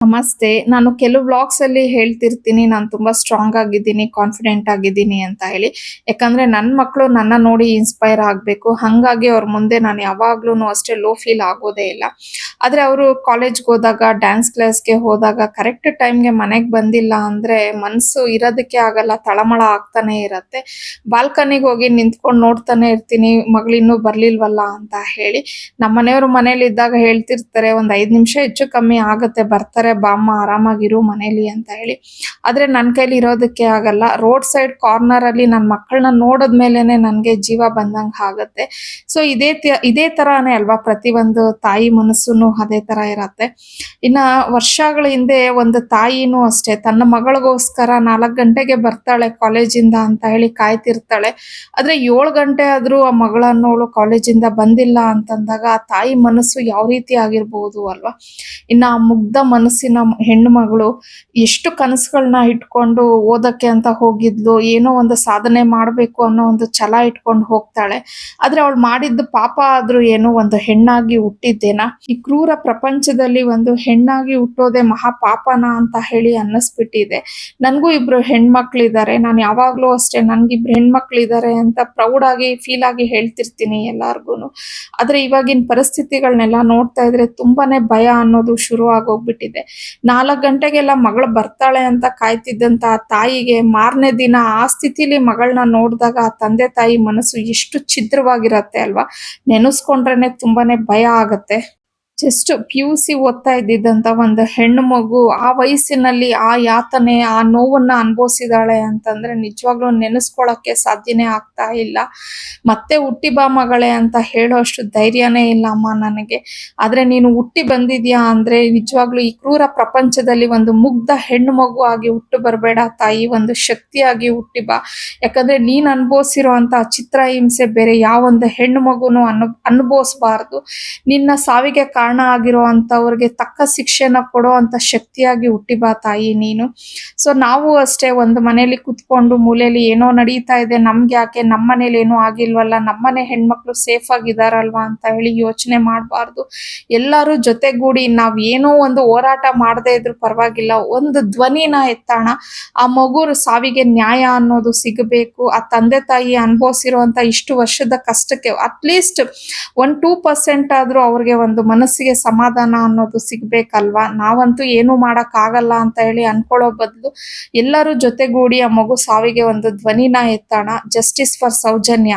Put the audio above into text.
ನಮಸ್ತೆ. ನಾನು ಕೆಲವು ವ್ಲಾಗ್ಸ್ ಅಲ್ಲಿ ಹೇಳ್ತಿರ್ತೀನಿ ನಾನು ತುಂಬಾ ಸ್ಟ್ರಾಂಗ್ ಆಗಿದ್ದೀನಿ, ಕಾನ್ಫಿಡೆಂಟ್ ಆಗಿದ್ದೀನಿ ಅಂತ ಹೇಳಿ. ಯಾಕಂದ್ರೆ ನನ್ನ ಮಕ್ಕಳು ನನ್ನ ನೋಡಿ ಇನ್ಸ್ಪೈರ್ ಆಗ್ಬೇಕು. ಹಂಗಾಗಿ ಅವ್ರ ಮುಂದೆ ನಾನು ಯಾವಾಗ್ಲೂನು ಅಷ್ಟೇ ಲೋ ಫೀಲ್ ಆಗೋದೇ ಇಲ್ಲ. ಆದ್ರೆ ಅವರು ಕಾಲೇಜ್‌ಗೆ ಹೋದಾಗ, ಡ್ಯಾನ್ಸ್ ಕ್ಲಾಸ್‌ಗೆ ಹೋದಾಗ ಕರೆಕ್ಟ್ ಟೈಮ್‌ಗೆ ಮನೆಗೆ ಬಂದಿಲ್ಲ ಅಂದ್ರೆ ಮನ್ಸು ಇರೋದಕ್ಕೆ ಆಗಲ್ಲ. ತಳಮಳ ಆಗ್ತಾನೆ ಇರತ್ತೆ. ಬಾಲ್ಕನಿಗೆ ಹೋಗಿ ನಿಂತ್ಕೊಂಡು ನೋಡ್ತಾನೆ ಇರ್ತೀನಿ, ಮಗಳಿನ್ನೂ ಬರ್ಲಿಲ್ವಲ್ಲ ಅಂತ ಹೇಳಿ. ನಮ್ಮನೆಯವರು ಮನೇಲಿದ್ದಾಗ ಹೇಳ್ತಿರ್ತಾರೆ, "ಒಂದ್ 5 ನಿಮಿಷ ಹೆಚ್ಚು ಕಮ್ಮಿ ಆಗತ್ತೆ, ಬರ್ತಾರೆ ಬಾಮ್ಮ ಆರಾಮಾಗಿರು ಮನೇಲಿ" ಅಂತ ಹೇಳಿ. ಆದ್ರೆ ನನ್ನ ಕೈಲಿ ಇರೋದಕ್ಕೆ ಆಗಲ್ಲ. ರೋಡ್ ಸೈಡ್ ಕಾರ್ನರ್ ಅಲ್ಲಿ ನನ್ನ ಮಕ್ಕಳನ್ನ ನೋಡಿದ್ಮೇಲೆನೆ ನನಗೆ ಜೀವ ಬಂದಂಗ ಆಗತ್ತೆ. ಸೊ ಇದೇ ತರಾನೇ ಅಲ್ವಾ ಪ್ರತಿಯೊಂದು ತಾಯಿ ಮನಸ್ಸುನು ಅದೇ ತರ ಇರತ್ತೆ. ಇನ್ನ ವರ್ಷಗಳ ಹಿಂದೆ ಒಂದು ತಾಯಿನೂ ಅಷ್ಟೇ ತನ್ನ ಮಗಳಿಗೋಸ್ಕರ 4 ಗಂಟೆಗೆ ಬರ್ತಾಳೆ ಕಾಲೇಜಿಂದ ಅಂತ ಹೇಳಿ ಕಾಯ್ತಿರ್ತಾಳೆ. ಆದ್ರೆ 7 ಗಂಟೆ ಆದ್ರೂ ಆ ಮಗಳನ್ನೋಳು ಕಾಲೇಜಿಂದ ಬಂದಿಲ್ಲ ಅಂತಂದಾಗ ಆ ತಾಯಿ ಮನಸ್ಸು ಯಾವ ರೀತಿ ಆಗಿರ್ಬೋದು ಅಲ್ವಾ. ಇನ್ನ ಆ ಮುಗ್ಧ ಮನಸ್ಸಿನ ಹೆಣ್ಣು ಮಗಳು ಎಷ್ಟು ಕನಸುಗಳನ್ನ ಇಟ್ಕೊಂಡು ಓದಕ್ಕೆ ಅಂತ ಹೋಗಿದ್ಲು, ಏನೋ ಒಂದು ಸಾಧನೆ ಮಾಡ್ಬೇಕು ಅನ್ನೋ ಒಂದು ಛಲ ಇಟ್ಕೊಂಡು ಹೋಗ್ತಾಳೆ. ಆದ್ರೆ ಅವಳು ಮಾಡಿದ್ದು ಪಾಪ ಆದ್ರೂ ಏನೋ ಒಂದು ಹೆಣ್ಣಾಗಿ ಹುಟ್ಟಿದ್ದೇನಾ, ಈ ಕ್ರೂರ ಪ್ರಪಂಚದಲ್ಲಿ ಒಂದು ಹೆಣ್ಣಾಗಿ ಹುಟ್ಟೋದೇ ಮಹಾ ಪಾಪನ ಅಂತ ಹೇಳಿ ಅನ್ನಿಸ್ಬಿಟ್ಟಿದೆ. ನನ್ಗೂ ಇಬ್ರು ಹೆಣ್ಮಕ್ಳಿದ್ದಾರೆ. ನಾನು ಯಾವಾಗ್ಲೂ ಅಷ್ಟೇ ನನ್ಗಿಬ್ರು ಹೆಣ್ಮಕ್ಳಿದ್ದಾರೆ ಅಂತ ಪ್ರೌಡ್ ಆಗಿ ಫೀಲ್ ಆಗಿ ಹೇಳ್ತಿರ್ತೀನಿ ಎಲ್ಲಾರ್ಗುನು. ಆದ್ರೆ ಇವಾಗಿನ ಪರಿಸ್ಥಿತಿಗಳನ್ನೆಲ್ಲ ನೋಡ್ತಾ ಇದ್ರೆ ತುಂಬಾನೇ ಭಯ ಅನ್ನೋದು ಶುರು ಆಗೋಗ್ಬಿಟ್ಟಿದೆ. 4 ಗಂಟೆಗೆಲ್ಲ ಮಗಳು ಬರ್ತಾಳೆ ಅಂತ ಕಾಯ್ತಿದ್ದಂತ ಆ ತಾಯಿಗೆ ಮಾರನೇ ದಿನ ಆ ಸ್ಥಿತಿಲಿ ಮಗಳನ್ನ ನೋಡಿದಾಗ ಆ ತಂದೆ ತಾಯಿ ಮನಸ್ಸು ಎಷ್ಟು ಛಿದ್ರವಾಗಿರತ್ತೆ ಅಲ್ವಾ. ನೆನೆಸ್ಕೊಂಡ್ರೇನೆ ತುಂಬಾನೇ ಭಯ ಆಗತ್ತೆ. ಜಸ್ಟ್ ಪಿ.ಯು.ಸಿ ಓದ್ತಾ ಇದ್ದಿದ್ದಂತ ಒಂದು ಹೆಣ್ಣು ಮಗು ಆ ವಯಸ್ಸಿನಲ್ಲಿ ಆ ಯಾತನೆ, ಆ ನೋವನ್ನ ಅನುಭವಿಸಿದಾಳೆ ಅಂತಂದ್ರೆ ನಿಜವಾಗ್ಲೂ ನೆನೆಸ್ಕೊಳಕ್ಕೆ ಸಾಧ್ಯನೇ ಆಗ್ತಾ ಇಲ್ಲ. ಮತ್ತೆ ಹುಟ್ಟಿ ಬಾ ಮಗಳೇ ಅಂತ ಹೇಳೋಷ್ಟು ಧೈರ್ಯನೇ ಇಲ್ಲ ಅಮ್ಮ ನನಗೆ. ಆದ್ರೆ ನೀನು ಹುಟ್ಟಿ ಬಂದಿದ್ಯಾ ಅಂದ್ರೆ ನಿಜವಾಗ್ಲೂ ಈ ಕ್ರೂರ ಪ್ರಪಂಚದಲ್ಲಿ ಒಂದು ಮುಗ್ಧ ಹೆಣ್ಣು ಮಗು ಆಗಿ ಹುಟ್ಟು ಬರಬೇಡ ತಾಯಿ, ಒಂದು ಶಕ್ತಿಯಾಗಿ ಹುಟ್ಟಿ ಬಾ. ಯಾಕಂದ್ರೆ ನೀನ್ ಅನುಭವಿಸಿರುವಂತ ಚಿತ್ರಹಿಂಸೆ ಬೇರೆ ಯಾವೊಂದು ಹೆಣ್ಣು ಮಗುನು ಅನುಭವಿಸಬಾರ್ದು. ನಿನ್ನ ಸಾವಿಗೆ ಕಾರಣ ಆಗಿರುವಂತವ್ರಿಗೆ ತಕ್ಕ ಶಿಕ್ಷೆನ ಕೊಡುವಂತ ಶಕ್ತಿಯಾಗಿ ಹುಟ್ಟಿ ಬಾ ತಾಯಿ ನೀನು. ಸೊ ನಾವು ಅಷ್ಟೇ ಒಂದು ಮನೇಲಿ ಕುತ್ಕೊಂಡು ಮೂಲೆಯಲ್ಲಿ ಏನೋ ನಡೀತಾ ಇದೆ, ನಮ್ಗೆ ಯಾಕೆ, ನಮ್ಮ ಮನೇಲಿ ಏನೂ ಆಗಿಲ್ವಲ್ಲ, ನಮ್ಮನೆ ಹೆಣ್ಮಕ್ಳು ಸೇಫ್ ಆಗಿದಾರಲ್ವಾ ಅಂತ ಹೇಳಿ ಯೋಚನೆ ಮಾಡಬಾರ್ದು. ಎಲ್ಲರೂ ಜೊತೆಗೂಡಿ ನಾವ್ ಏನೋ ಒಂದು ಹೋರಾಟ ಮಾಡದೇ ಇದ್ರು ಪರವಾಗಿಲ್ಲ, ಒಂದು ಧ್ವನಿನ ಎತ್ತೋಣ. ಆ ಮಗು ಸಾವಿಗೆ ನ್ಯಾಯ ಅನ್ನೋದು ಸಿಗಬೇಕು. ಆ ತಂದೆ ತಾಯಿ ಅನುಭವಿಸಿರುವಂತ ಇಷ್ಟು ವರ್ಷದ ಕಷ್ಟಕ್ಕೆ ಅಟ್ಲೀಸ್ಟ್ 1-2% ಆದ್ರೂ ಅವ್ರಿಗೆ ಒಂದು ಮನಸ್ಸಿಗೆ ಸಮಾಧಾನ ಅನ್ನೋದು ಸಿಗ್ಬೇಕಲ್ವಾ. ನಾವಂತೂ ಏನು ಮಾಡಕ್ ಆಗಲ್ಲ ಅಂತ ಹೇಳಿ ಅನ್ಕೊಳ್ಳೋ ಬದಲು ಎಲ್ಲರೂ ಜೊತೆಗೂಡಿ ಆ ಮಗು ಸಾವಿಗೆ ಒಂದು ಧ್ವನಿನ ಎತ್ತೋಣ. Justice for Soujanya.